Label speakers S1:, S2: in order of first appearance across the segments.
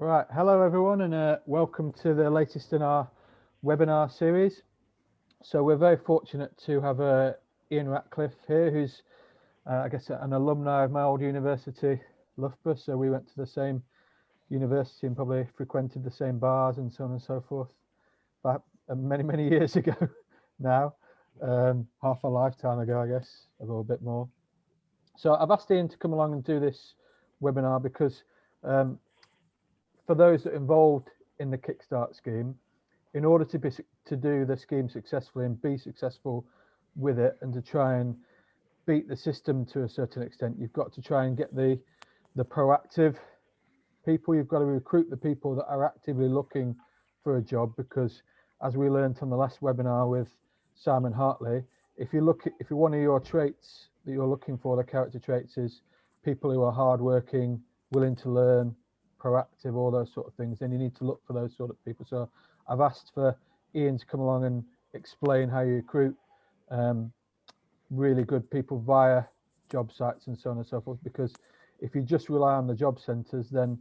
S1: Right, hello everyone, and welcome to the latest in our webinar series. So we're very fortunate to have Ian Ratcliffe here, who's I guess an alumni of my old university, Loughborough. So we went to the same university and probably frequented the same bars and so on and so forth, but many years ago now, half a lifetime ago, I guess, a little bit more. So I've asked Ian to come along and do this webinar because for those that are involved in the Kickstart scheme, in order to do the scheme successfully and be successful with it, and to try and beat the system to a certain extent, you've got to try and get the proactive people. You've got to recruit the people that are actively looking for a job, because as we learned on the last webinar with Simon Hartley, if one of your traits that you're looking for, the character traits, is people who are hardworking, willing to learn, proactive, all those sort of things, then you need to look for those sort of people. So I've asked for Ian to come along and explain how you recruit really good people via job sites and so on and so forth, because if you just rely on the job centres, then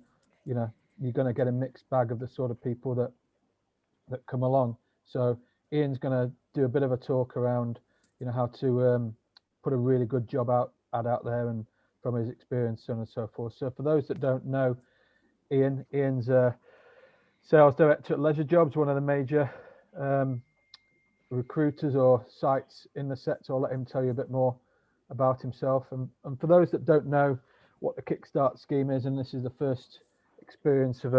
S1: you're going to get a mixed bag of the sort of people that come along. So Ian's going to do a bit of a talk around how to put a really good job ad out there, and from his experience, so on and so forth. So for those that don't know Ian's sales director at Leisure Jobs, one of the major recruiters or sites in the sector. I'll let him tell you a bit more about himself. And for those that don't know what the Kickstart scheme is, and this is the first experience of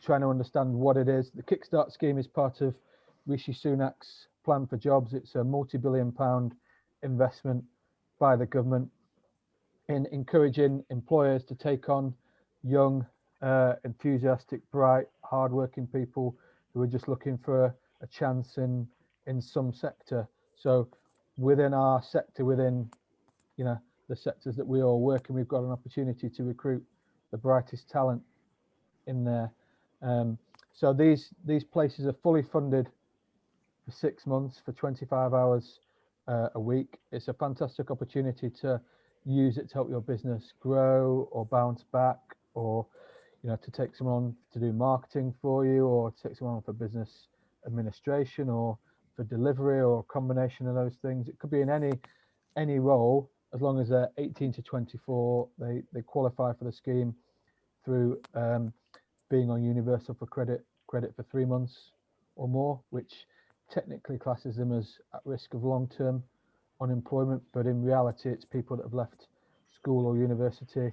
S1: trying to understand what it is, the Kickstart scheme is part of Rishi Sunak's plan for jobs. It's a multi-billion-pound investment by the government in encouraging employers to take on young, enthusiastic, bright, hardworking people who are just looking for a chance in some sector. So within our sector, within the sectors that we all work in, we've got an opportunity to recruit the brightest talent in there. So these places are fully funded for 6 months, for 25 hours a week. It's a fantastic opportunity to use it to help your business grow or bounce back, or to take someone on to do marketing for you, or to take someone on for business administration, or for delivery, or a combination of those things. It could be in any role, as long as they're 18 to 24. They qualify for the scheme through being on Universal for credit for 3 months or more, which technically classes them as at risk of long-term unemployment, but in reality it's people that have left school or university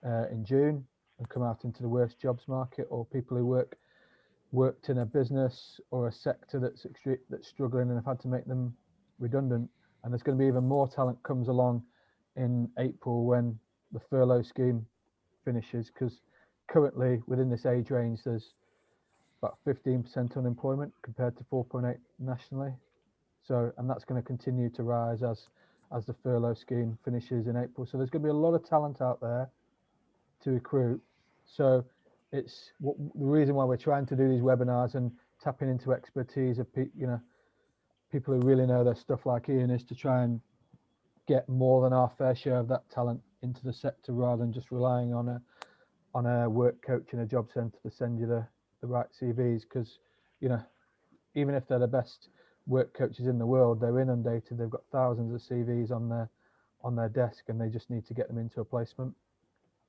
S1: in June and come out into the worst jobs market, or people who worked in a business or a sector that's struggling and have had to make them redundant. And there's going to be even more talent comes along in April when the furlough scheme finishes, because currently within this age range there's about 15% unemployment compared to 4.8 nationally. So, and that's going to continue to rise as the furlough scheme finishes in April. So there's going to be a lot of talent out there to recruit. So it's the reason why we're trying to do these webinars and tapping into expertise of people who really know their stuff like Ian, is to try and get more than our fair share of that talent into the sector, rather than just relying on a work coach in a job centre to send you the right CVs. Because even if they're the best work coaches in the world, they're inundated. They've got thousands of CVs on their desk, and they just need to get them into a placement.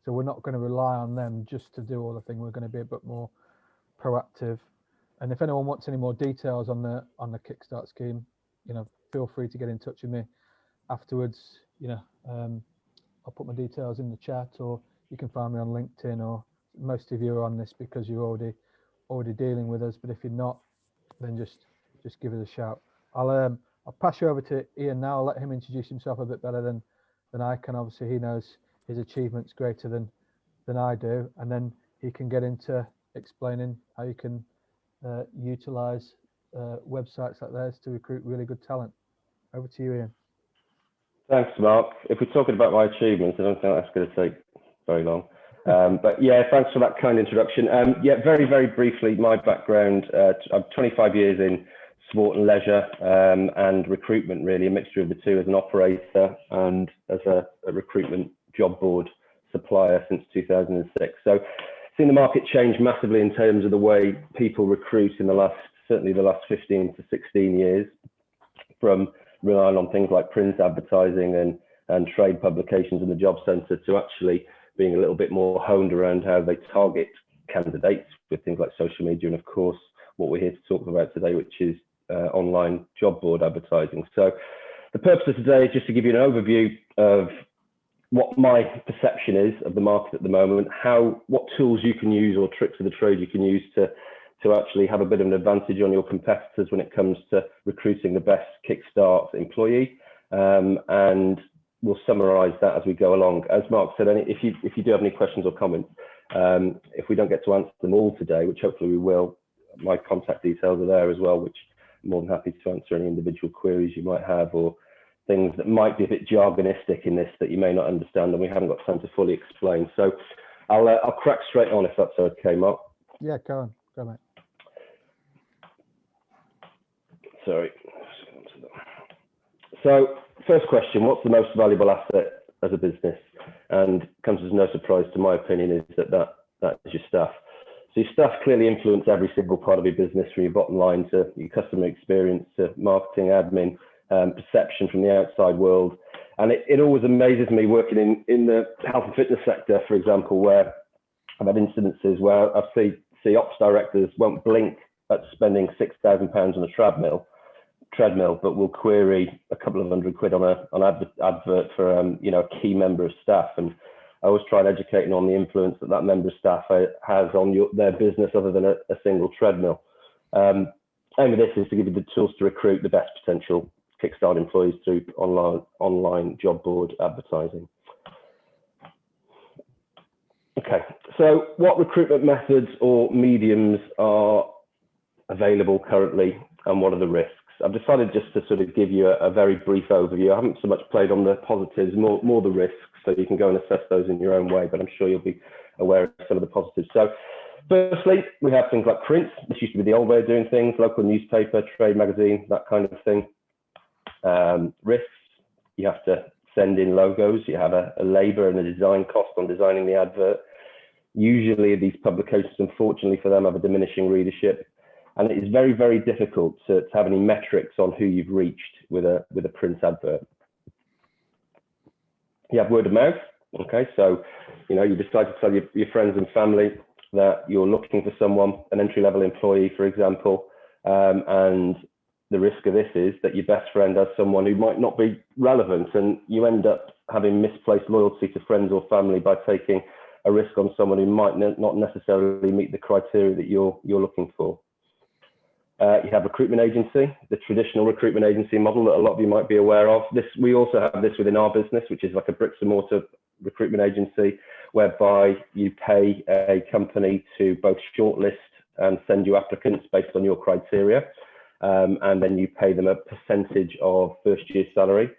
S1: So we're not going to rely on them just to do all the thing. We're going to be a bit more proactive. And if anyone wants any more details on the Kickstart scheme, feel free to get in touch with me afterwards. I'll put my details in the chat, or you can find me on LinkedIn, or most of you are on this because you're already dealing with us. But if you're not, then just give us a shout. I'll pass you over to Ian now. I'll let him introduce himself a bit better than I can. Obviously, he knows his achievements greater than I do, and then he can get into explaining how you can utilize websites like theirs to recruit really good talent. Over to you, Ian.
S2: Thanks, Mark. If we're talking about my achievements, I don't think that's going to take very long. But yeah, thanks for that kind introduction. Yeah, very briefly, my background, I'm 25 years in sport and leisure and recruitment, really, a mixture of the two, as an operator and as a recruitment job board supplier since 2006. So seen the market change massively in terms of the way people recruit in certainly the last 15 to 16 years, from relying on things like print advertising and trade publications in the job centre to actually being a little bit more honed around how they target candidates with things like social media, and of course what we're here to talk about today, which is online job board advertising. So the purpose of today is just to give you an overview of what my perception is of the market at the moment, what tools you can use or tricks of the trade you can use to actually have a bit of an advantage on your competitors when it comes to recruiting the best Kickstart employee. And we'll summarise that as we go along. As Mark said, if you do have any questions or comments, if we don't get to answer them all today, which hopefully we will, my contact details are there as well, which I'm more than happy to answer any individual queries you might have, or things that might be a bit jargonistic in this that you may not understand and we haven't got time to fully explain. So I'll crack straight on if that's okay, Mark.
S1: Yeah, go on, mate.
S2: Sorry. So first question, what's the most valuable asset as a business? And comes as no surprise to my opinion is that is your staff. So your staff clearly influence every single part of your business, from your bottom line to your customer experience to marketing, admin, perception from the outside world. And it always amazes me working in the health and fitness sector, for example, where I've had incidences where I see ops directors won't blink at spending £6,000 on a treadmill, but will query a couple of £100 on advert for a key member of staff. And I always try and educate on the influence that member of staff has on their business other than a single treadmill. Aim of this is to give you the tools to recruit the best potential Kickstart employees through online job board advertising. Okay, so what recruitment methods or mediums are available currently, and what are the risks? I've decided just to sort of give you a very brief overview. I haven't so much played on the positives, more the risks, so you can go and assess those in your own way, but I'm sure you'll be aware of some of the positives. So firstly, we have things like print. This used to be the old way of doing things, local newspaper, trade magazine, that kind of thing. Risks, you have to send in logos, you have a labour and a design cost on designing the advert. Usually these publications, unfortunately for them, have a diminishing readership. And it is very, very difficult to have any metrics on who you've reached with a print advert. You have word of mouth. Okay, so you decide to tell your friends and family that you're looking for someone, an entry-level employee, for example, and the risk of this is that your best friend has someone who might not be relevant, and you end up having misplaced loyalty to friends or family by taking a risk on someone who might not necessarily meet the criteria that you're looking for. You have recruitment agency, the traditional recruitment agency model that a lot of you might be aware of. We also have this within our business, which is like a bricks and mortar recruitment agency, whereby you pay a company to both shortlist and send you applicants based on your criteria, and then you pay them a percentage of first year's salary.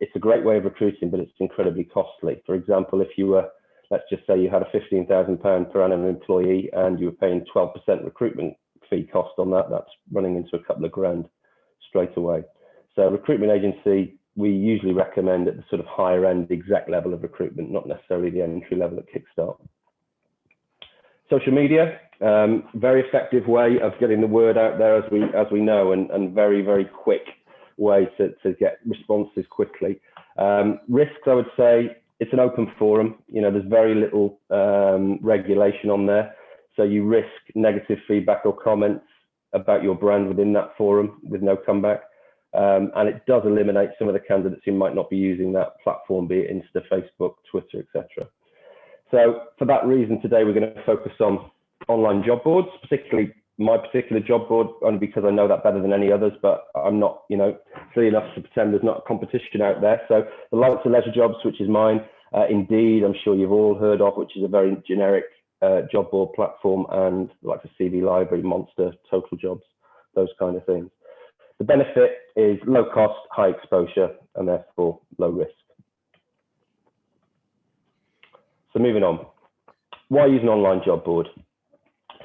S2: It's a great way of recruiting, but it's incredibly costly. For example, if you were, let's just say you had a £15,000 per annum employee and you were paying 12% recruitment fee cost on that, that's running into a couple of grand straight away. So recruitment agency, we usually recommend at the sort of higher end exec level of recruitment, not necessarily the entry level at Kickstart. Social media, very effective way of getting the word out there, as we know, and very, very quick way to get responses quickly. Risks, I would say, it's an open forum. There's very little regulation on there. So you risk negative feedback or comments about your brand within that forum with no comeback. And it does eliminate some of the candidates who might not be using that platform, be it Insta, Facebook, Twitter, etc. So for that reason, today we're going to focus on online job boards, particularly my particular job board, only because I know that better than any others, but I'm not, silly enough to pretend there's not a competition out there. So the likes of Leisure Jobs, which is mine, Indeed, I'm sure you've all heard of, which is a very generic job board platform, and like the CV Library, Monster, Total Jobs, those kind of things. The benefit is low cost, high exposure, and therefore low risk. So moving on, why use an online job board?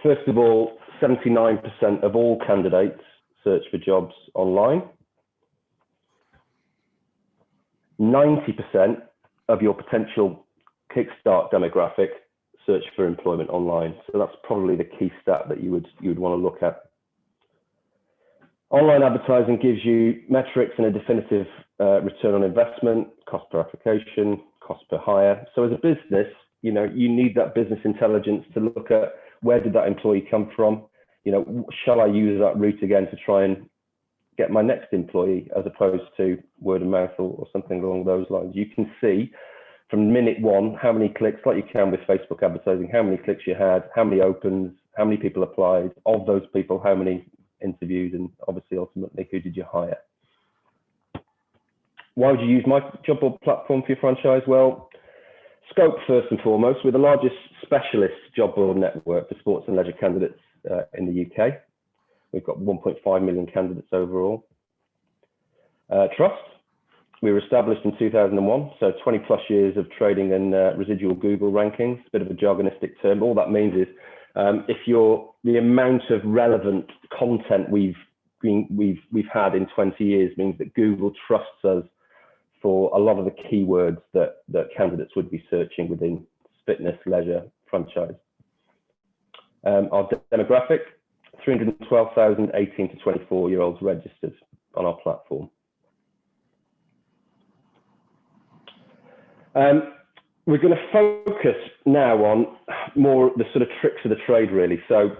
S2: First of all, 79% of all candidates search for jobs online. 90% of your potential Kickstart demographic search for employment online. So that's probably the key stat that you would want to look at. Online advertising gives you metrics and a definitive return on investment, cost per application, cost per hire. So as a business, you know, you need that business intelligence to look at where did that employee come from? You know, shall I use that route again to try and get my next employee, as opposed to word of mouth or something along those lines. You can see from minute one how many clicks, like you can with Facebook advertising, how many clicks you had, how many opens, how many people applied, of those people, how many interviewed, and obviously ultimately who did you hire. Why would you use my job board platform for your franchise? Well, scope first and foremost. We're the largest specialist job board network for sports and leisure candidates in the UK. We've got 1.5 million candidates overall. Trust. We were established in 2001, so 20 plus years of trading in residual Google rankings. A bit of a jargonistic term. All that means is if the amount of relevant content we've had in 20 years means that Google trusts us for a lot of the keywords that candidates would be searching within fitness, leisure, franchise. Our demographic, 312,000 18 to 24-year-olds registered on our platform. We're going to focus now on more the sort of tricks of the trade, really. So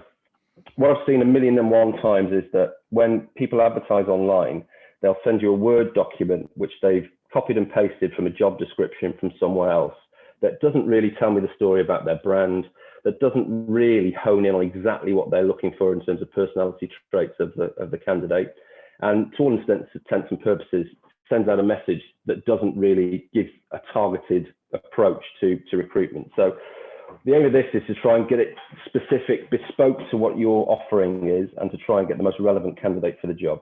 S2: what I've seen 1,000,001 times is that when people advertise online, they'll send you a Word document which they've copied and pasted from a job description from somewhere else that doesn't really tell me the story about their brand, that doesn't really hone in on exactly what they're looking for in terms of personality traits of the candidate, and to all intents and purposes sends out a message that doesn't really give a targeted approach to recruitment. So the aim of this is to try and get it specific, bespoke to what your offering is, and to try and get the most relevant candidate for the job.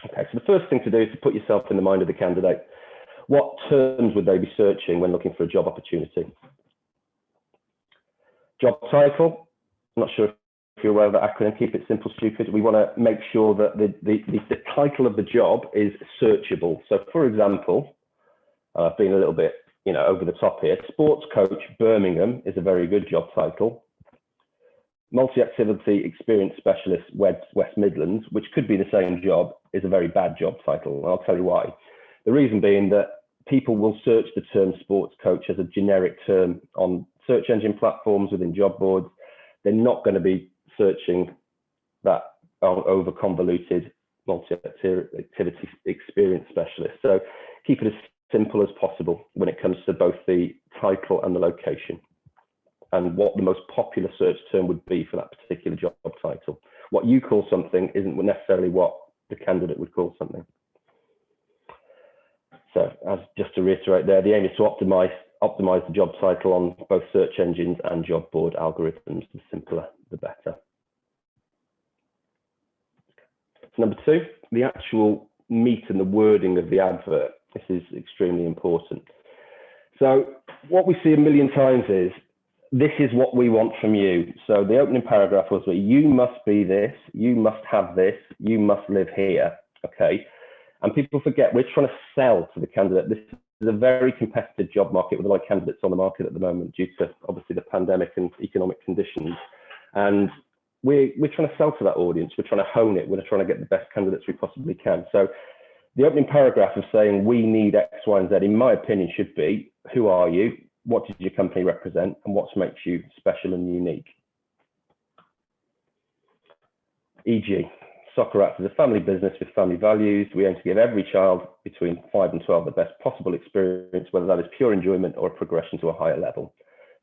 S2: Okay, so the first thing to do is to put yourself in the mind of the candidate. What terms would they be searching when looking for a job opportunity? Job title. I'm not sure if you're aware of that acronym. Keep it simple, stupid. We want to make sure that the title of the job is searchable. So, for example, I've been a little bit, you know, over the top here. Sports coach Birmingham is a very good job title. Multi-activity experience specialist West Midlands, which could be the same job, is a very bad job title. And I'll tell you why. The reason being that people will search the term sports coach as a generic term on search engine platforms within job boards. They're not going to be searching that over convoluted multi-activity experience specialist. So keep it as simple as possible when it comes to both the title and the location, and what the most popular search term would be for that particular job title. What you call something isn't necessarily what the candidate would call something. So just to reiterate there, the aim is to optimize the job title on both search engines and job board algorithms. The simpler, the better. So number two, the actual meat and the wording of the advert. This is extremely important. So what we see 1,000,000 times is, this is what we want from you. So the opening paragraph was that you must be this, you must have this, you must live here. Okay. And people forget we're trying to sell to the candidate. This is a very competitive job market with a lot of candidates on the market at the moment due to obviously the pandemic and economic conditions. And we're trying to sell to that audience. We're trying to hone it. We're trying to get the best candidates we possibly can. So the opening paragraph of saying we need X, Y, and Z, in my opinion, should be, who are you? What does your company represent? And what makes you special and unique? E.g., Soccer is a family business with family values. We aim to give every child between 5 and 12 the best possible experience, whether that is pure enjoyment or a progression to a higher level.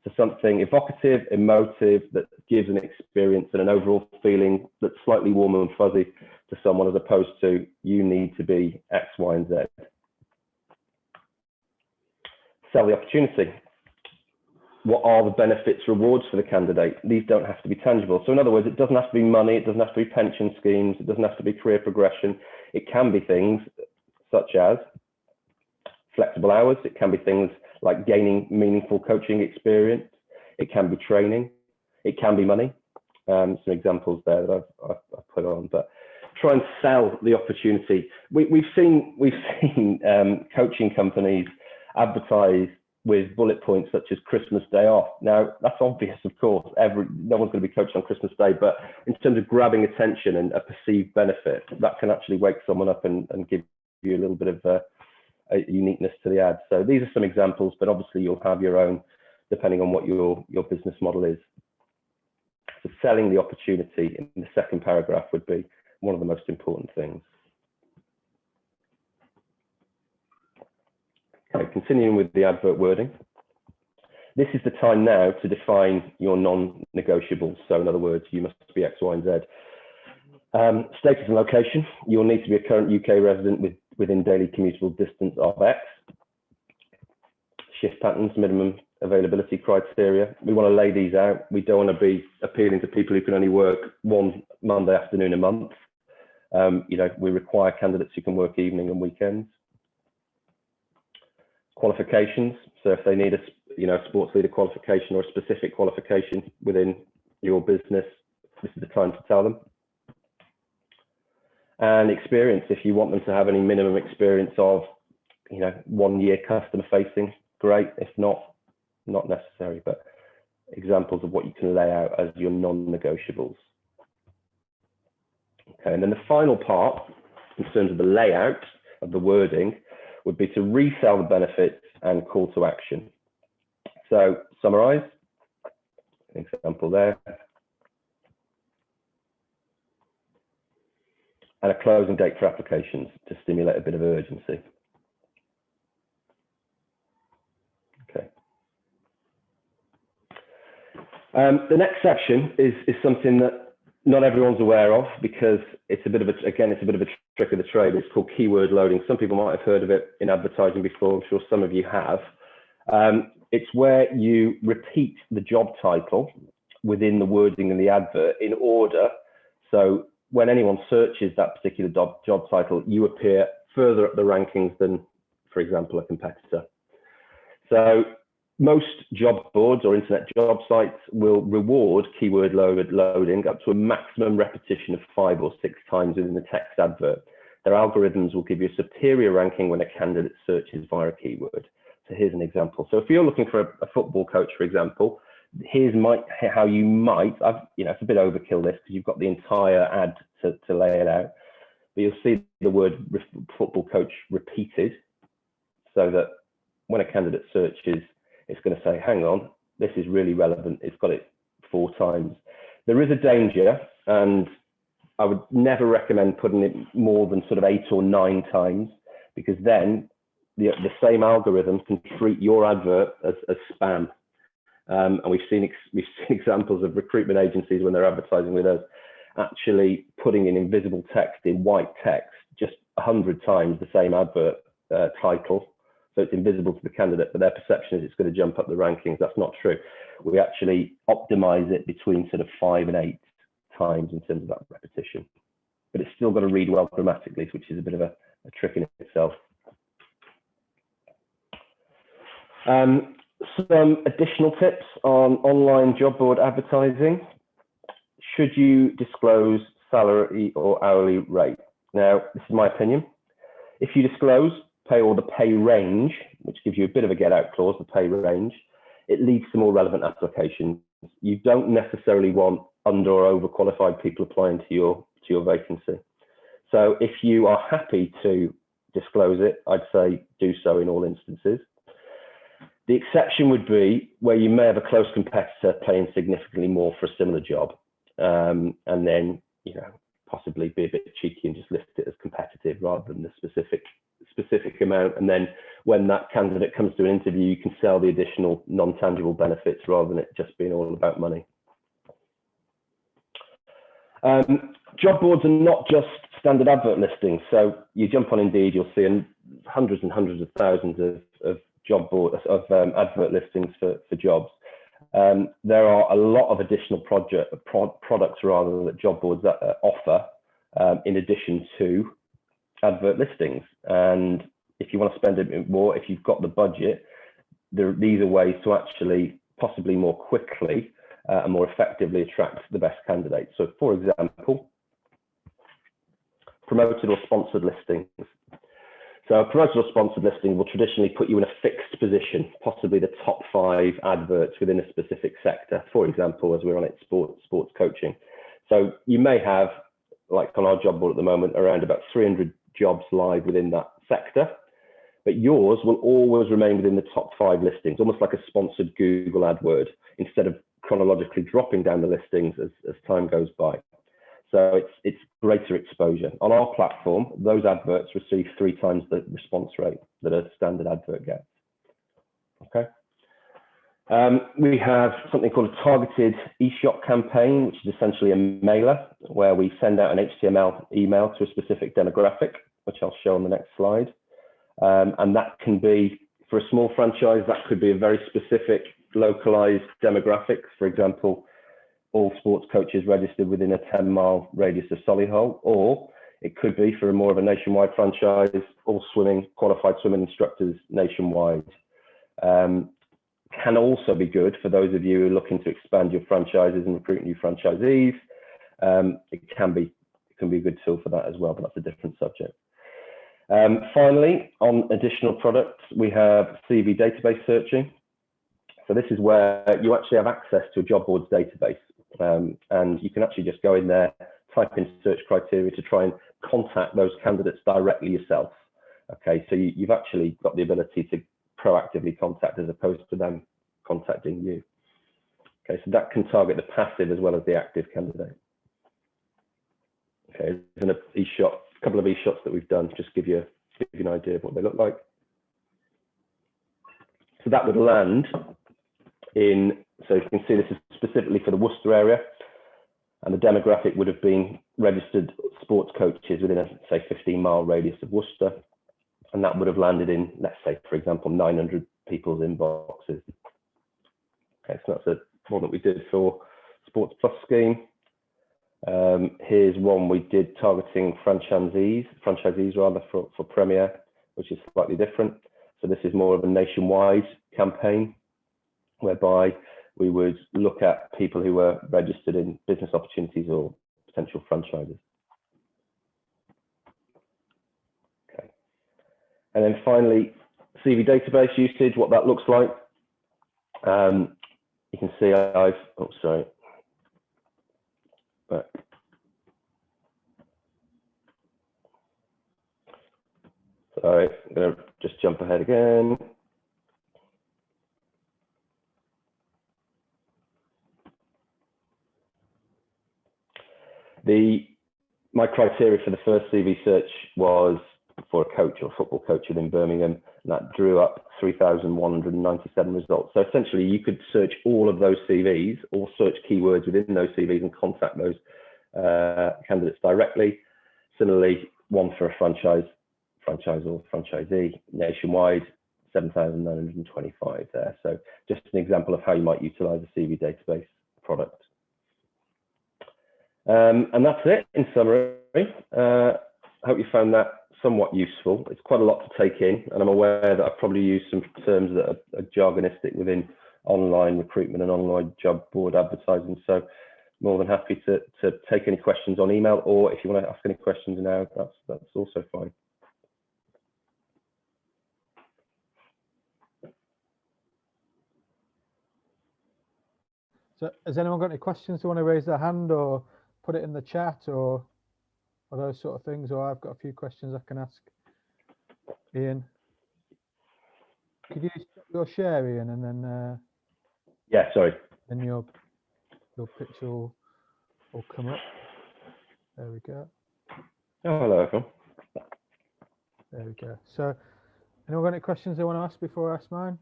S2: So something evocative, emotive, that gives an experience and an overall feeling that's slightly warm and fuzzy to someone, as opposed to you need to be X, Y, and Z. Sell the opportunity. What are the benefits, rewards for the candidate? These don't have to be tangible. So in other words, it doesn't have to be money, it doesn't have to be pension schemes, it doesn't have to be career progression. It can be things such as flexible hours. It can be things like gaining meaningful coaching experience. It can be training. It can be money. Some examples there that I've put on, but try and sell the opportunity. We've seen coaching companies advertise with bullet points such as Christmas Day off. Now, that's obvious, of course. No one's going to be coached on Christmas Day, but in terms of grabbing attention and a perceived benefit, that can actually wake someone up and give you a little bit of a uniqueness to the ad. So these are some examples, but obviously you'll have your own depending on what your business model is. So selling the opportunity in the second paragraph would be one of the most important things. Okay, continuing with the advert wording. This is the time now to define your non-negotiables. So in other words, you must be X, Y, and Z. Status and location. You'll need to be a current UK resident within daily commutable distance of X. Shift patterns, minimum availability criteria. We want to lay these out. We don't want to be appealing to people who can only work one Monday afternoon a month. You know, we require candidates who can work evening and weekends. Qualifications. So if they need a sports leader qualification or a specific qualification within your business, this is the time to tell them. And experience, if you want them to have any minimum experience of, 1 year customer facing, great. If not, not necessary, but examples of what you can lay out as your non-negotiables. Okay, and then the final part, in terms of the layout of the wording, would be to resell the benefits and call to action. So summarize, an example there. And a closing date for applications to stimulate a bit of urgency. Okay. The next section is something that not everyone's aware of because it's a bit of a trick of the trade. It's called keyword loading. Some people might have heard of it in advertising before. I'm sure some of you have. It's where you repeat the job title within the wording in the advert in order. So when anyone searches that particular job title, you appear further up the rankings than, for example, a competitor. So most job boards or internet job sites will reward keyword loading up to a maximum repetition of 5 or 6 times within the text advert. Their algorithms will give you a superior ranking when a candidate searches via a keyword. So here's an example. So if you're looking for a football coach, for example, here's how you might, it's a bit overkill this because you've got the entire ad to lay it out, but you'll see the word football coach repeated so that when a candidate searches, it's going to say, hang on, this is really relevant. It's got it 4 times. There is a danger, and I would never recommend putting it more than sort of 8 or 9 times, because then the same algorithm can treat your advert as spam. And we've seen examples of recruitment agencies when they're advertising with us actually putting in invisible text in white text just 100 times the same advert title. So it's invisible to the candidate, but their perception is it's going to jump up the rankings. That's not true. We actually optimize it between sort of 5 and 8 times in terms of that repetition. But it's still got to read well grammatically, which is a bit of a trick in itself. Some additional tips on online job board advertising. Should you disclose salary or hourly rate? Now, this is my opinion. If you disclose pay or the pay range, which gives you a bit of a get out clause, the pay range, it leads to more relevant applications. You don't necessarily want under or overqualified people applying to your vacancy. So if you are happy to disclose it, I'd say do so in all instances. The exception would be where you may have a close competitor paying significantly more for a similar job, and then possibly be a bit cheeky and just list it as competitive rather than the specific amount. And then when that candidate comes to an interview, you can sell the additional non-tangible benefits rather than it just being all about money. Job boards are not just standard advert listings. So you jump on Indeed, you'll see hundreds and hundreds of thousands of advert listings for jobs. There are a lot of additional products rather that job boards offer in addition to advert listings. And if you want to spend a bit more, if you've got the budget, these are ways to actually possibly more quickly and more effectively attract the best candidates. So for example, promoted or sponsored listings. So a promoted or sponsored listing will traditionally put you in a fixed position, possibly the top 5 adverts within a specific sector. For example, as we're on it, sports coaching. So you may have, like on our job board at the moment, around about 300 jobs live within that sector, but yours will always remain within the top 5 listings, almost like a sponsored Google AdWord, instead of chronologically dropping down the listings as time goes by. So it's greater exposure. On our platform, those adverts receive 3 times the response rate that a standard advert gets. Okay. We have something called a targeted Eshop campaign, which is essentially a mailer where we send out an HTML email to a specific demographic, which I'll show on the next slide. And that can be, for a small franchise, that could be a very specific localized demographic. For example, all sports coaches registered within a 10-mile radius of Solihull, or it could be for more of a nationwide franchise, all qualified swimming instructors nationwide. Can also be good for those of you who are looking to expand your franchises and recruit new franchisees. It can be a good tool for that as well, but that's a different subject. Finally, on additional products, we have CV database searching. So this is where you actually have access to a job boards database, and you can actually just go in there, type in search criteria to try and contact those candidates directly yourself. Okay, so you've actually got the ability to proactively contact as opposed to them contacting you. Okay, so that can target the passive as well as the active candidate. Okay, there's a couple of e-shots that we've done, just give you an idea of what they look like. So that would land in, so you can see this is specifically for the Worcester area, and the demographic would have been registered sports coaches within a, say, 15-mile radius of Worcester, and that would have landed in, let's say, for example, 900 people's inboxes. Okay, so that's one that we did for Sports Plus scheme. Here's one we did targeting franchisees rather for Premier, which is slightly different. So this is more of a nationwide campaign, whereby we would look at people who were registered in business opportunities or potential franchises. Okay. And then finally, CV database usage, what that looks like. You can see sorry, I'm going to just jump ahead again. My criteria for the first CV search was for a coach or football coach within Birmingham, and that drew up 3,197 results. So essentially, you could search all of those CVs or search keywords within those CVs and contact those candidates directly. Similarly, one for a franchise or franchisee nationwide, 7,925 there. So just an example of how you might utilize a CV database product. And that's it in summary. I hope you found that somewhat useful. It's quite a lot to take in, and I'm aware that I've probably used some terms that are jargonistic within online recruitment and online job board advertising. So more than happy to take any questions on email, or if you want to ask any questions now, that's also fine.
S1: So has anyone got any questions? They want to raise their hand or put it in the chat or those sort of things? Or I've got a few questions I can ask Ian. Could you stop your share, Ian, and then
S2: yeah, sorry.
S1: Then your picture will come up. There we go.
S2: Oh, hello, everyone.
S1: There we go. So anyone got any questions they want to ask before I ask mine?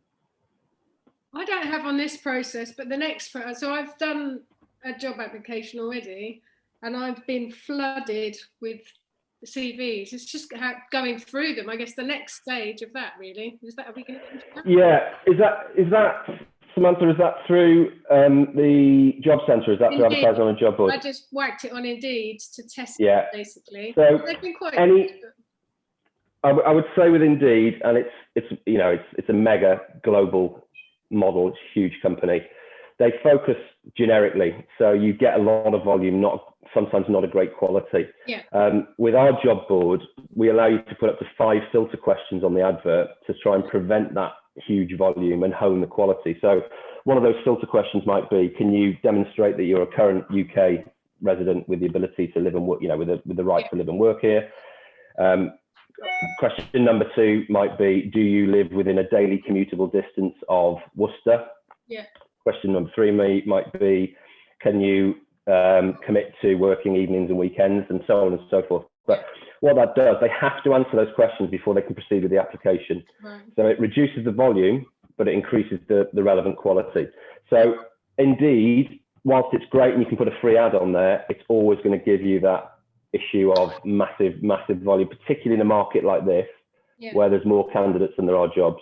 S3: I don't have on this process, but the next, so I've done a job application already, and I've been flooded with CVs. It's just going through them. I guess the next stage of that, really, is that, are we going to get into that?
S2: Yeah, is that Samantha? Is that through the job centre? Is that through advertising on a job board?
S3: I just whacked it on Indeed to test
S2: it,
S3: basically.
S2: So
S3: they've been quite
S2: I would say with Indeed, and it's a mega global model, it's a huge company. they focus generically, so you get a lot of volume, sometimes not a great quality.
S3: Yeah.
S2: With our job board, we allow you to put up to 5 filter questions on the advert to try and prevent that huge volume and hone the quality. So one of those filter questions might be, can you demonstrate that you're a current UK resident with the ability to live and work, with the right to live and work here? Question number 2 might be, do you live within a daily commutable distance of Worcester?
S3: Yeah.
S2: Question number 3 might be, can you commit to working evenings and weekends, and so on and so forth. But what that does, they have to answer those questions before they can proceed with the application.
S3: Right.
S2: So it reduces the volume, but it increases the relevant quality. So indeed, whilst it's great and you can put a free ad on there, it's always going to give you that issue of massive volume, particularly in a market like this, where there's more candidates than there are jobs.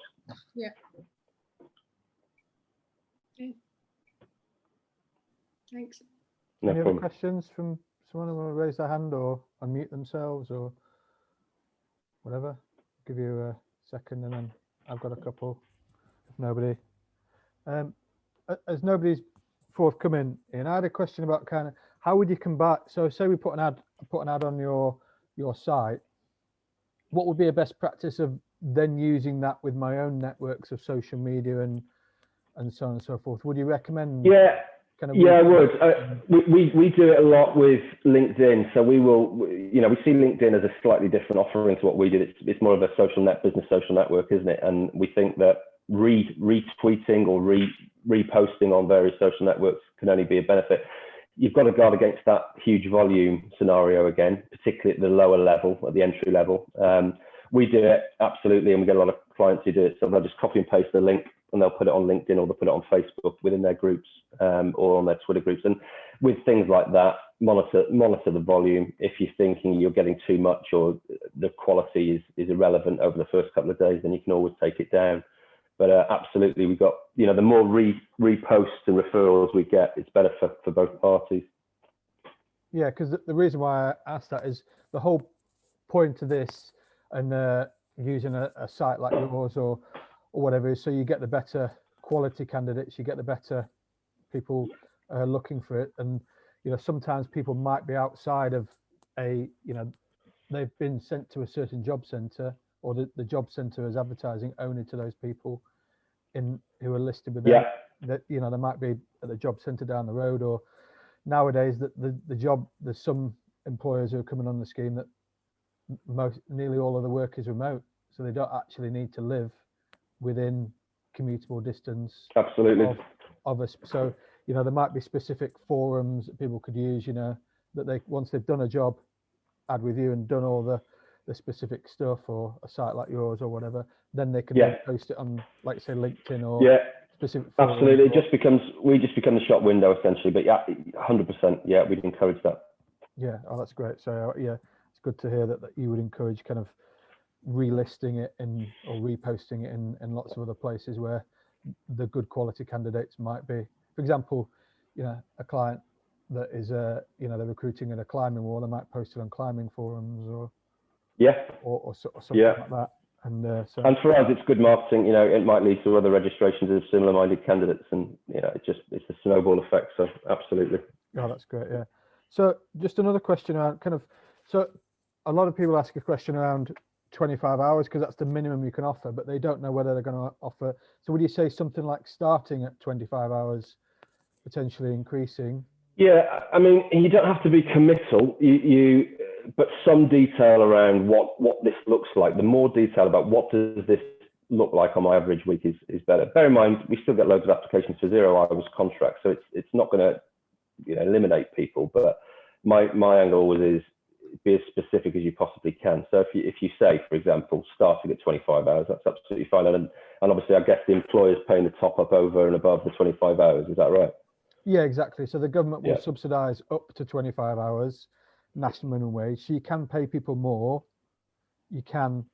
S3: Yeah. Okay. Thanks.
S2: No
S1: Any
S2: problem.
S1: other questions from someone who want to raise their hand or unmute themselves or whatever? Give you a second, and then I've got a couple. If nobody, as nobody's forthcoming, Ian, I had a question about kind of how would you combat. So say we put an ad on your site. What would be a best practice of then using that with my own networks of social media and so on and so forth? Would you recommend?
S2: Yeah.
S1: Kind of
S2: I would. We do it a lot with LinkedIn. So we see LinkedIn as a slightly different offering to what we did. It's more of a business social network, isn't it? And we think that retweeting or reposting on various social networks can only be a benefit. You've got to guard against that huge volume scenario again, particularly at the lower level, at the entry level. We do it absolutely, and we get a lot of clients who do it. So they'll just copy and paste the link, and they'll put it on LinkedIn, or they'll put it on Facebook within their groups, or on their Twitter groups. And with things like that, monitor the volume. If you're thinking you're getting too much or the quality is irrelevant over the first couple of days, then you can always take it down. But absolutely, we've got, the more reposts and referrals we get, it's better for both parties.
S1: Yeah, because the reason why I asked that is the whole point of this, and using a site like yours or whatever is so you get the better quality candidates, you get the better people looking for it. And sometimes people might be outside of they've been sent to a certain job centre, or the job centre is advertising only to those people who are listed with them. That they might be at the job centre down the road, or nowadays that there's some employers who are coming on the scheme that nearly all of the work is remote, so they don't actually need to live within commutable distance.
S2: Absolutely.
S1: Of us. So there might be specific forums that people could use, that they, once they've done a job ad with you and done all the specific stuff, or a site like yours or whatever, then they can then post it on, like say, LinkedIn or specific forums.
S2: Absolutely. We just become the shop window essentially. But 100%. Yeah, we'd encourage that.
S1: Yeah. Oh, that's great. So it's good to hear that you would encourage kind of relisting it or reposting it in lots of other places where the good quality candidates might be. For example, a client that is they're recruiting in a climbing wall, they might post it on climbing forums or something like that. And
S2: for us, it's good marketing. It might lead to other registrations of similar-minded candidates, and it's a snowball effect. So absolutely.
S1: Oh, that's great. Yeah. So just another question around so a lot of people ask a question around 25 hours because that's the minimum you can offer, but they don't know whether they're going to offer. So would you say something like starting at 25 hours, potentially increasing?
S2: Yeah, I mean, you don't have to be committal. But some detail around what this looks like. The more detail about what does this look like on my average week is better. Bear in mind, we still get loads of applications for 0 hours contracts, so it's not going to eliminate people. But my angle always is be as specific as you possibly can. So if you say, for example, starting at 25 hours, that's absolutely fine. And obviously, I guess the employer's paying the top up over and above the 25 hours. Is that right?
S1: Yeah, exactly. So the government will subsidise up to 25 hours, national minimum wage. So you can pay people more. You can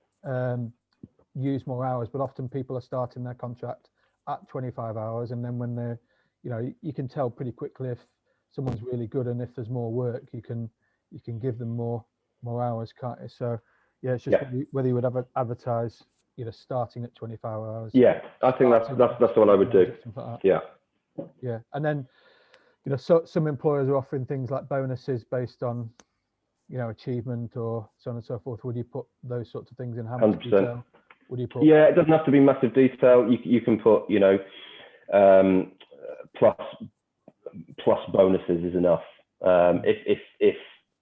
S1: use more hours, but often people are starting their contract at 25 hours, and then when they're, you can tell pretty quickly if someone's really good, and if there's more work, you can give them more hours, can't you? So it's just whether you would advertise, starting at 25 hours.
S2: Yeah, I think that's what I would do.
S1: Like
S2: Yeah.
S1: Yeah, and then so some employers are offering things like bonuses based on achievement or so on and so forth. Would you put those sorts of things in? How much
S2: 100%.
S1: detail would you put?
S2: Yeah, it doesn't have to be massive detail. You can put plus bonuses is enough. If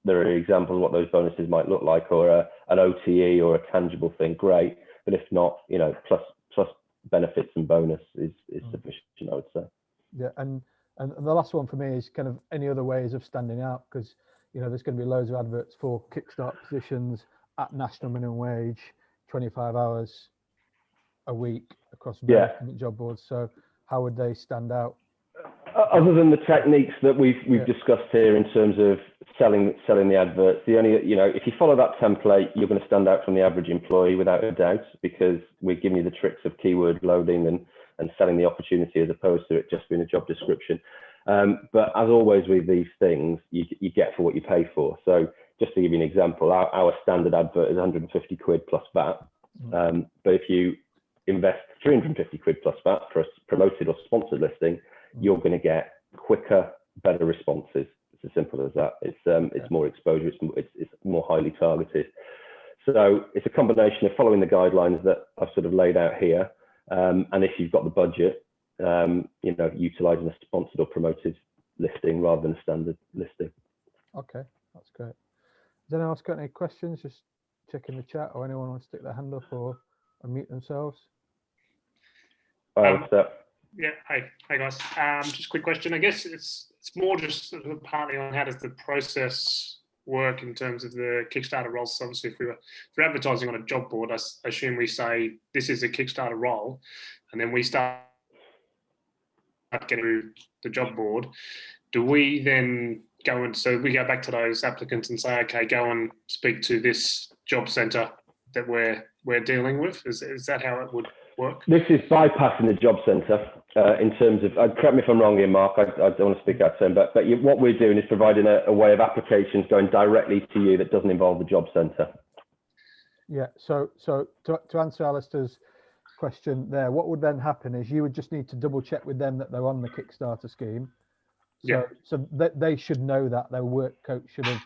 S2: there are examples of what those bonuses might look like, or an OTE or a tangible thing, great. But if not, plus benefits and bonus is sufficient, I would say.
S1: Yeah, and the last one for me is kind of any other ways of standing out, because there's going to be loads of adverts for Kickstart positions at national minimum wage, 25 hours a week across various different job boards. So how would they stand out?
S2: Other than the techniques that we've discussed here in terms of selling the adverts, the only if you follow that template, you're going to stand out from the average employee without a doubt, because we're giving you the tricks of keyword loading and selling the opportunity as opposed to it just being a job description. But as always with these things, you get for what you pay for. So just to give you an example, our standard advert is 150 quid plus VAT. But if you invest 350 quid plus VAT for a promoted or sponsored listing, you're going to get quicker, better responses. It's as simple as that. It's more exposure. It's more highly targeted. So it's a combination of following the guidelines that I've sort of laid out here, and if you've got the budget, utilising a sponsored or promoted listing rather than a standard listing.
S1: Okay, that's great. Has anyone else got any questions? Just check in the chat, or anyone want to stick their hand up or unmute themselves?
S4: Yeah, hi guys. Just a quick question. I guess it's more just sort of partly on how does the process work in terms of the Kickstarter roles. So obviously, if we're advertising on a job board, I assume we say this is a Kickstarter role, and then we start getting through the job board. Do we then go and so we go back to those applicants and say, okay, go and speak to this job centre that we're dealing with? Is that how it would work?
S2: This is bypassing the job centre in terms of, correct me if I'm wrong here, Mark, I don't want to speak out of turn, but what we're doing is providing a way of applications going directly to you that doesn't involve the job centre. Yeah,
S1: so to answer Alistair's question there, what would then happen is you would just need to double check with them that they're on the Kickstarter scheme. So they should know that their work coach should have,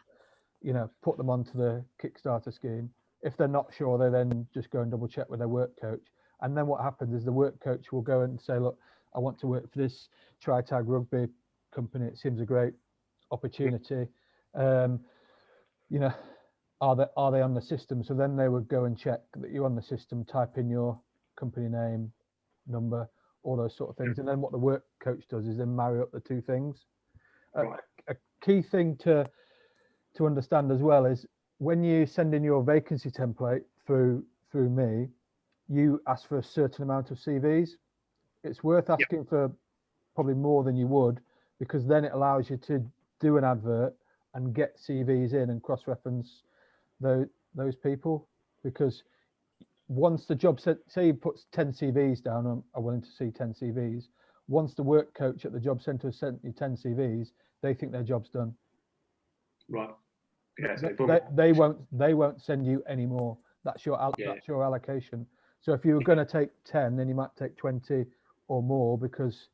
S1: put them onto the Kickstarter scheme. If they're not sure, they then just go and double check with their work coach. And then what happens is the work coach will go and say, look, I want to work for this Tri-Tag rugby company. It seems a great opportunity. Are they on the system? So then they would go and check that you're on the system, type in your company name, number, all those sort of things. And then what the work coach does is then marry up the two things. A key thing to understand as well is when you send in your vacancy template through me, you ask for a certain amount of CVs. It's worth asking for probably more than you would, because then it allows you to do an advert and get CVs in and cross-reference those people. Because once the job set, say he puts 10 CVs down, I'm willing to see 10 CVs. Once the work coach at the job centre has sent you 10 CVs, they think their job's done.
S4: Right. Yeah,
S1: they won't send you any more. That's your allocation. So if you were going to take 10, then you might take 20 or more, because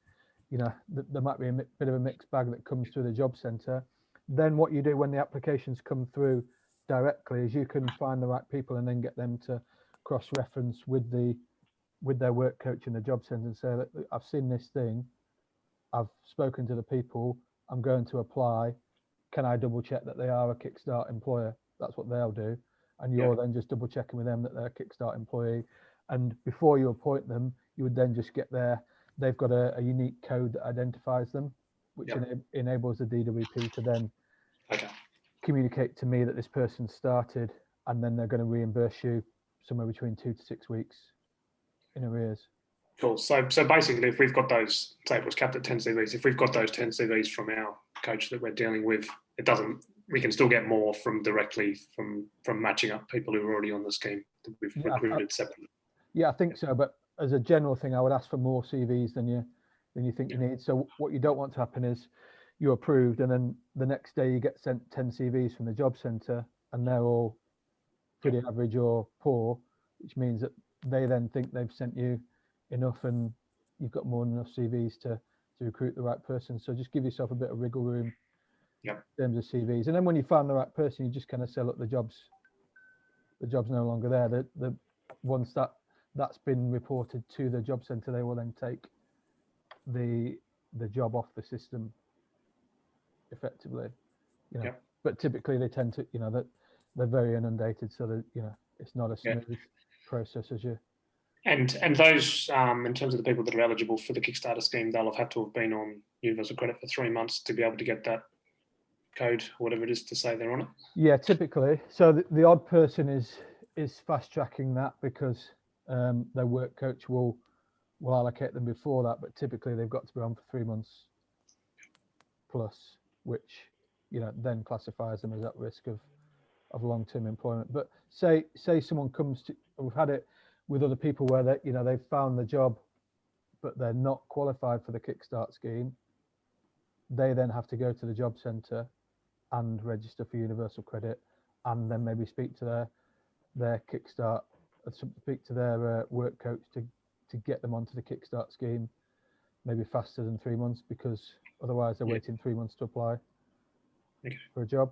S1: there might be a bit of a mixed bag that comes through the job centre. Then what you do when the applications come through directly is you can find the right people and then get them to cross-reference with their work coach in the job centre and say, look, I've seen this thing, I've spoken to the people, I'm going to apply. Can I double check that they are a Kickstart employer? That's what they'll do. And you're then just double checking with them that they're a Kickstart employee. And before you appoint them, you would then just get they've got a unique code that identifies them, which enables the DWP to then communicate to me that this person started, and then they're going to reimburse you somewhere between 2 to 6 weeks in arrears.
S4: Cool. So basically, if we've got those, say it was capped at 10 CVs, if we've got those 10 CVs from our coach that we're dealing with, we can still get more directly from matching up people who are already on the scheme that we've recruited separately. Yeah,
S1: I think so. But as a general thing, I would ask for more CVs than you think you need. So what you don't want to happen is you're approved, and then the next day you get sent 10 CVs from the job centre, and they're all pretty average or poor, which means that they then think they've sent you enough, and you've got more than enough CVs to to recruit the right person. So just give yourself a bit of wriggle room
S4: Yep.
S1: in terms of CVs. And then when you find the right person, you just kind of say, look, the job's no longer there. The once that's been reported to the job centre, they will then take the job off the system effectively. You know,
S4: Yep.
S1: but typically they tend to, you know, that they're very inundated, so that, you know, it's not a
S4: Yeah.
S1: smooth process as you.
S4: And those, in terms of the people that are eligible for the Kickstarter scheme, they'll have had to have been on Universal Credit for 3 months to be able to get that code, or whatever it is, to say they're on it.
S1: Yeah, typically. So the odd person is fast tracking that because their work coach will allocate them before that, but typically they've got to be on for 3 months plus, which, you know, then classifies them as at risk of long-term employment. But say someone comes to, we've had it with other people where they, you know, they've found the job but they're not qualified for the Kickstart scheme. They then have to go to the job centre and register for Universal Credit, and then maybe speak to their Kickstart, speak to their work coach to get them onto the Kickstart scheme, maybe faster than 3 months, because otherwise they're waiting 3 months to apply for a job.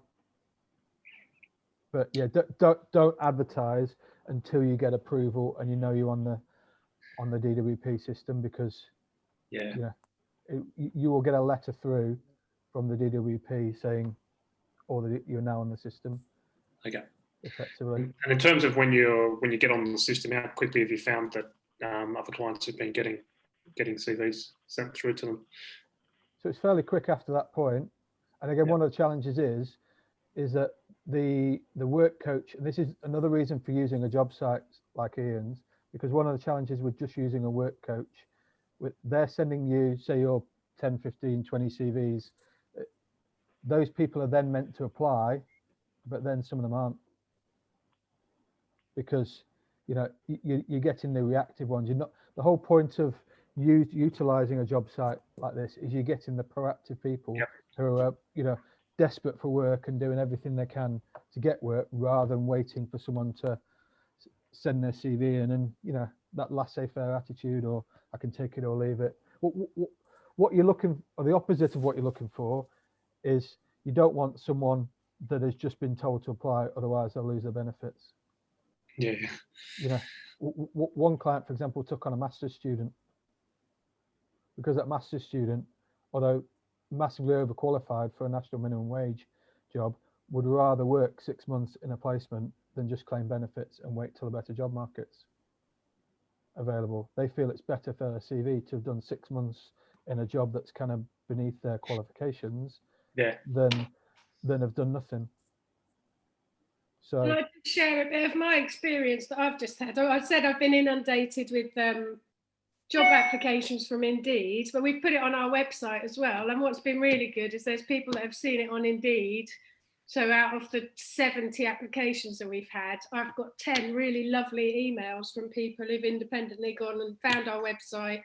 S1: But yeah, don't advertise until you get approval and you know you're on the DWP system, because
S4: Yeah.
S1: you know you will get a letter through from the DWP saying, or that you're now on the system.
S4: Okay.
S1: Effectively.
S4: And in terms of when you get on the system, how quickly have you found that other clients have been getting CVs sent through to them?
S1: So it's fairly quick after that point. And again,
S4: Yeah.
S1: one of the challenges is that the work coach, and this is another reason for using a job site like Ian's, because one of the challenges with just using a work coach, they're sending you, say, your 10, 15, 20 CVs. Those people are then meant to apply, but then some of them aren't, because you know you're getting the reactive ones. You're not. The whole point of utilizing a job site like this is you're getting the proactive people.
S4: Yep.
S1: Who are, you know, desperate for work and doing everything they can to get work, rather than waiting for someone to send their CV in, and, you know, that laissez-faire attitude, or I can take it or leave it. What you're looking, or the opposite of what you're looking for, is you don't want someone that has just been told to apply, otherwise they'll lose their benefits.
S4: Yeah.
S1: You know, one client, for example, took on a master's student, because that master's student, although massively overqualified for a national minimum wage job, would rather work 6 months in a placement than just claim benefits and wait till a better job market's available. They feel it's better for their CV to have done 6 months in a job that's kind of beneath their qualifications,
S4: Yeah.
S1: than have done nothing. So
S3: Can I just share a bit of my experience that I've just had? I said I've been inundated with job applications from Indeed, but we've put it on our website as well. And what's been really good is there's people that have seen it on Indeed. So out of the 70 applications that we've had, I've got 10 really lovely emails from people who've independently gone and found our website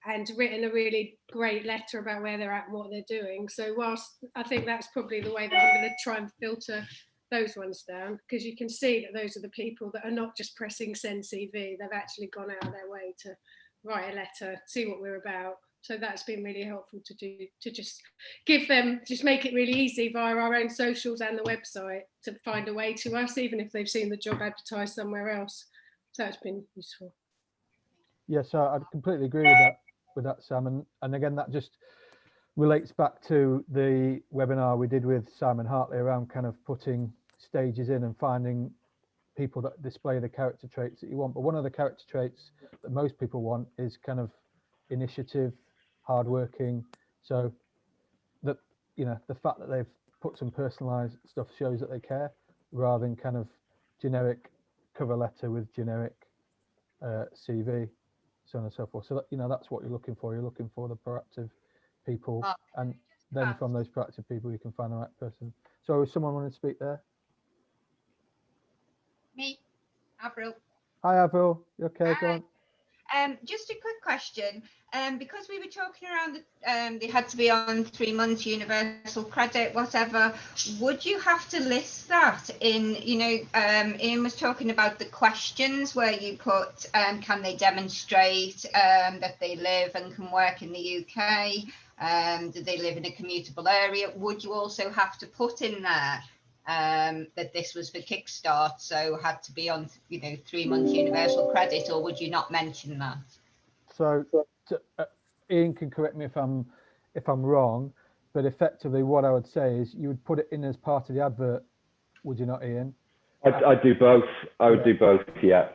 S3: and written a really great letter about where they're at and what they're doing. So whilst I think that's probably the way that I'm going to try and filter those ones down, because you can see that those are the people that are not just pressing send CV, they've actually gone out of their way to write a letter, see what we're about. So that's been really helpful to do, to just make it really easy via our own socials and the website to find a way to us, even if they've seen the job advertised somewhere else. So it's been useful.
S1: yes, I completely agree with that, Sam. And again, that just relates back to the webinar we did with Simon Hartley around kind of putting stages in and finding people that display the character traits that you want. But one of the character traits that most people want is kind of initiative, hardworking. So that, you know, the fact that they've put some personalized stuff shows that they care, rather than kind of generic cover letter with generic CV, so on and so forth. So that, you know, that's what you're looking for. You're looking for the proactive people, and then from those proactive people you can find the right person. So is someone want to speak there?
S5: Me, Avril.
S1: Hi Avril, you okay? Go on.
S5: Just a quick question. Because we were talking around, they had to be on 3 months universal credit, whatever. Would you have to list that in, Ian was talking about the questions where you put, can they demonstrate that they live and can work in the UK? Do they live in a commutable area? Would you also have to put in there that this was for Kickstart, so had to be on 3 months universal credit, or would you not mention that?
S1: So Ian can correct me if I'm wrong, but effectively what I would say is you would put it in as part of the advert, would you not, Ian?
S2: I'd do both. I would do both. Yeah.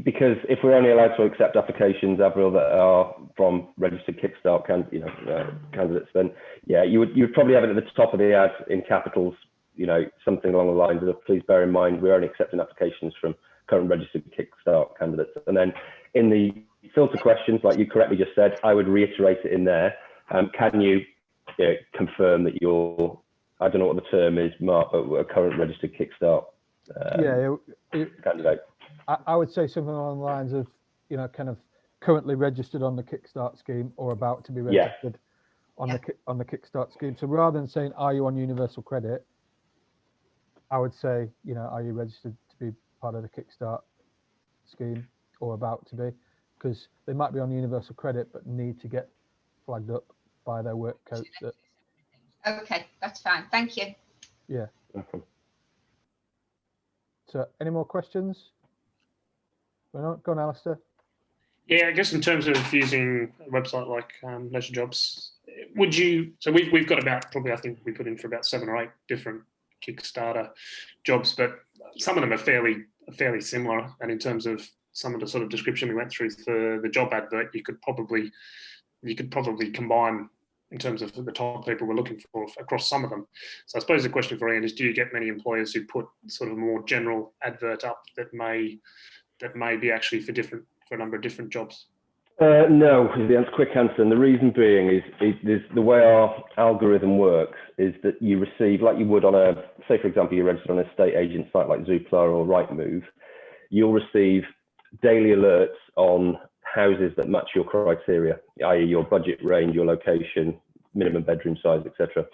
S2: Because if we're only allowed to accept applications, Avril, that are from registered Kickstart candidates, then yeah, you would probably have it at the top of the ad in capitals. Something along the lines of, please bear in mind we're only accepting applications from current registered Kickstart candidates. And then in the filter questions, like you correctly just said, I would reiterate it in there. Can you confirm that you're, I don't know what the term is, Mark, but a current registered Kickstart candidate?
S1: I would say something along the lines of, kind of currently registered on the Kickstart scheme or about to be registered on the Kickstart scheme. So rather than saying, are you on universal credit, I would say, are you registered to be part of the Kickstart scheme or about to be? Because they might be on universal credit but need to get flagged up by their work coach.
S5: Okay, that's fine. Thank you.
S1: Yeah.
S2: Okay.
S1: So any more questions? Go on, Alistair.
S4: Yeah, I guess in terms of using a website like Leisure Jobs, would you? So we've got about probably, I think we put in for about 7 or 8 different Kickstarter jobs, but some of them are fairly similar. And in terms of some of the sort of description we went through for the job advert, you could probably combine in terms of the type of people we're looking for across some of them. So I suppose the question for Ian is, do you get many employers who put sort of a more general advert up that may be actually for a number of different jobs?
S2: No, is the quick answer. And the reason being is the way our algorithm works is that you receive, like you would on say for example, you're registered on a estate agent site like Zoopla or Rightmove, you'll receive daily alerts on houses that match your criteria, i.e. your budget range, your location, minimum bedroom size, etc.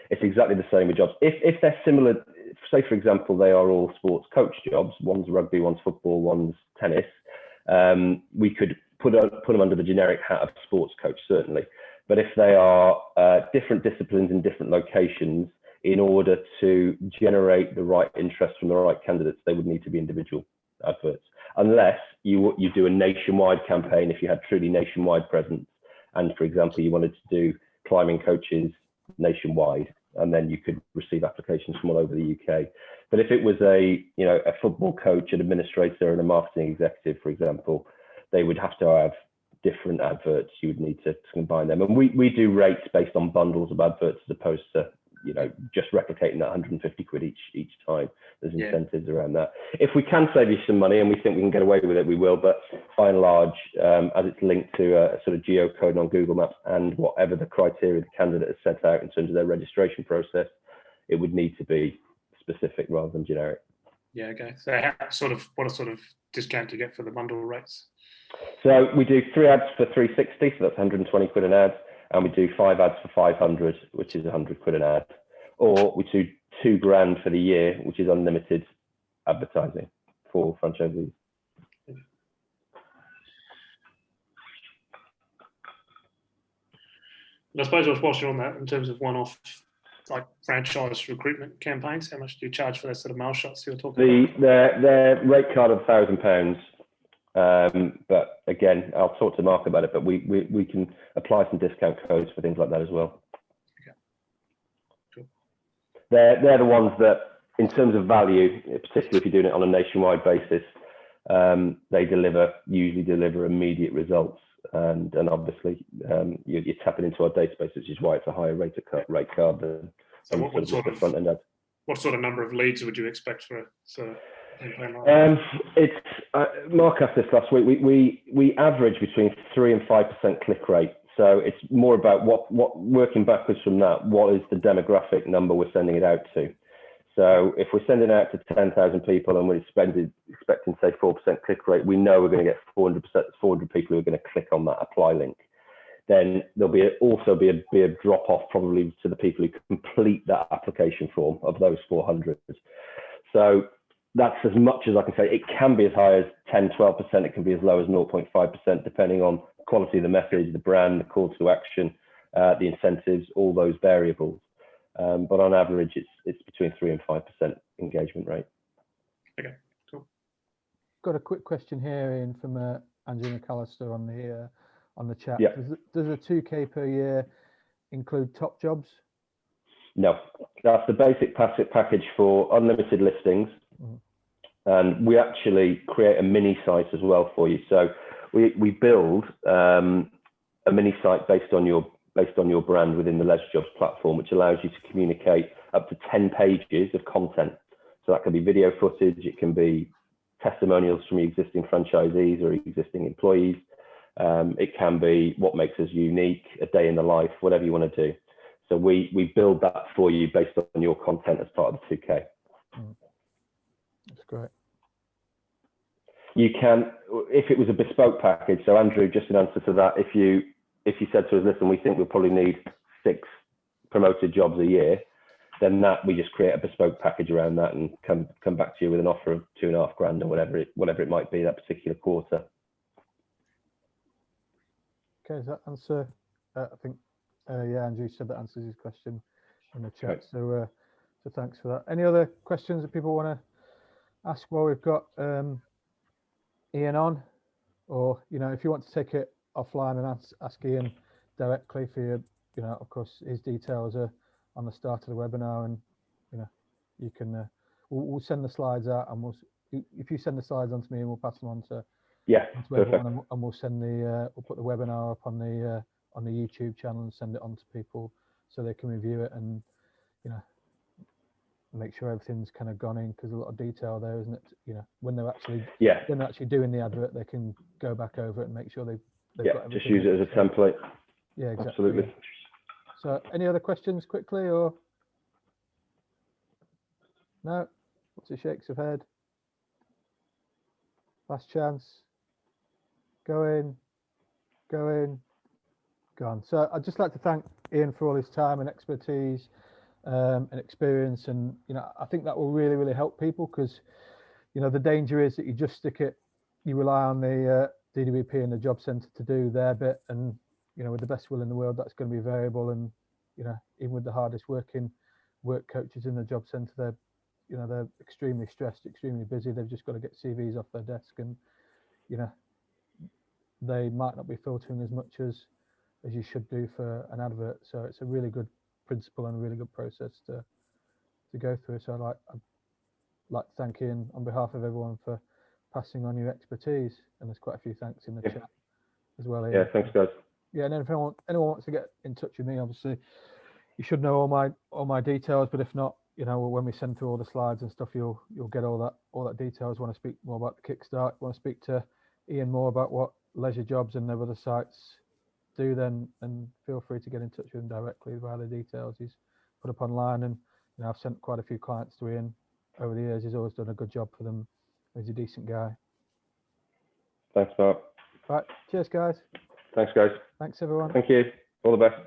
S2: It's exactly the same with jobs. If they're similar, say for example, they are all sports coach jobs, one's rugby, one's football, one's tennis, we could put them under the generic hat of sports coach, certainly. But if they are different disciplines in different locations, in order to generate the right interest from the right candidates, they would need to be individual adverts. Unless you do a nationwide campaign, if you had truly nationwide presence, and for example, you wanted to do climbing coaches nationwide, and then you could receive applications from all over the UK. But if it was a football coach, an administrator, and a marketing executive, for example, they would have to have different adverts. You would need to combine them. And we do rates based on bundles of adverts as opposed to just replicating that 150 quid each time. There's incentives around that. If we can save you some money and we think we can get away with it, we will. But by and large, as it's linked to a sort of geocode on Google Maps and whatever the criteria the candidate has set out in terms of their registration process, it would need to be specific rather than generic. Yeah.
S4: Okay. So what sort of discount do you get for the bundle rates?
S2: So we do 3 ads for 360, so that's 120 quid an ad, and we do 5 ads for 500, which is 100 quid an ad, or we do 2 grand for the year, which is unlimited advertising for franchisees.
S4: And I suppose whilst you're on that, in terms of one-off like franchise recruitment campaigns, how much do you charge for those sort of mail shots you're talking about?
S2: Their rate card of £1,000. But again, I'll talk to Mark about it, but we can apply some discount codes for things like that as well.
S4: Okay. Cool.
S2: They're the ones that, in terms of value, particularly if you're doing it on a nationwide basis, they usually deliver immediate results, and obviously you're tapping into our database, which is why it's a higher rate card than
S4: what sort of
S2: front end ad.
S4: What sort of number of leads would you expect for a campaign like that?
S2: Mark asked this last week. We average between 3 and 5% click rate. So it's more about what working backwards from that. What is the demographic number we're sending it out to? So if we're sending out to 10,000 people and we're expecting say 4% click rate, we know we're going to get 400 people who are going to click on that apply link. Then there'll also be a drop off probably to the people who complete that application form of those 400. So that's as much as I can say. It can be as high as 10, 12%. It can be as low as 0.5%, depending on the quality of the message, the brand, the call to action, the incentives, all those variables. But on average, it's between 3 and 5% engagement rate.
S4: Okay, cool.
S1: Got a quick question here, Ian, from Andrew McAllister on the chat.
S2: Yeah.
S1: Does a 2K per year include top jobs?
S2: No, that's the basic package for unlimited listings. And we actually create a mini site as well for you. So we build a mini site based on your brand within the Leisure Jobs platform, which allows you to communicate up to 10 pages of content. So that can be video footage, it can be testimonials from existing franchisees or existing employees. It can be what makes us unique, a day in the life, whatever you want to do. So we build that for you based on your content as part of the 2K.
S1: That's great.
S2: You can, if it was a bespoke package, so Andrew, just in answer to that, if you said to us, listen, we think we'll probably need 6 promoted jobs a year, then that we just create a bespoke package around that and come back to you with an offer of 2.5 grand or whatever it might be that particular quarter.
S1: Okay, does that answer? I think, yeah, Andrew said that answers his question in the chat. Right. So thanks for that. Any other questions that people want to ask while we've got Ian on? Or, you know, if you want to take it offline and ask Ian directly for your, you know, of course, his details are on the start of the webinar, and, you know, you can, we'll send the slides out, and if you send the slides on to me, and we'll pass them on to everyone, and we'll send we'll put the webinar up on the YouTube channel and send it on to people so they can review it and, you know, make sure everything's kind of gone in, because a lot of detail there, isn't it? You know, when they're actually doing the advert, they can go back over it and make sure they've got everything.
S2: Just use it as a template.
S1: Yeah, exactly.
S2: Absolutely.
S1: Yeah. So any other questions quickly, or no? Lots of shakes of head. Last chance. Go in, gone. So I'd just like to thank Ian for all his time and expertise and experience, and, you know, I think that will really, really help people, because, you know, the danger is that you just stick it, you rely on the DWP and the job centre to do their bit, and, you know, with the best will in the world, that's going to be variable. And, you know, even with the hardest work coaches in the job centre, they're extremely stressed, extremely busy. They've just got to get CVs off their desk, and, you know, they might not be filtering as much as you should do for an advert. So it's a really good principle and a really good process to go through. So I'd like to thank Ian on behalf of everyone for passing on your expertise, and there's quite a few thanks in the chat as well, Ian.
S2: Yeah, thanks guys.
S1: Yeah, and if anyone wants to get in touch with me, obviously you should know all my details, but if not, you know, when we send through all the slides and stuff, you'll get all that details. Want to speak more about the Kickstart, want to speak to Ian more about what Leisure Jobs and their other sites do, then feel free to get in touch with him directly via the details he's put up online. And, you know, I've sent quite a few clients to Ian over the years. He's always done a good job for them. He's a decent guy.
S2: Thanks, Mark.
S1: Right, cheers guys.
S2: Thanks guys.
S1: Thanks everyone.
S2: Thank you. All the best.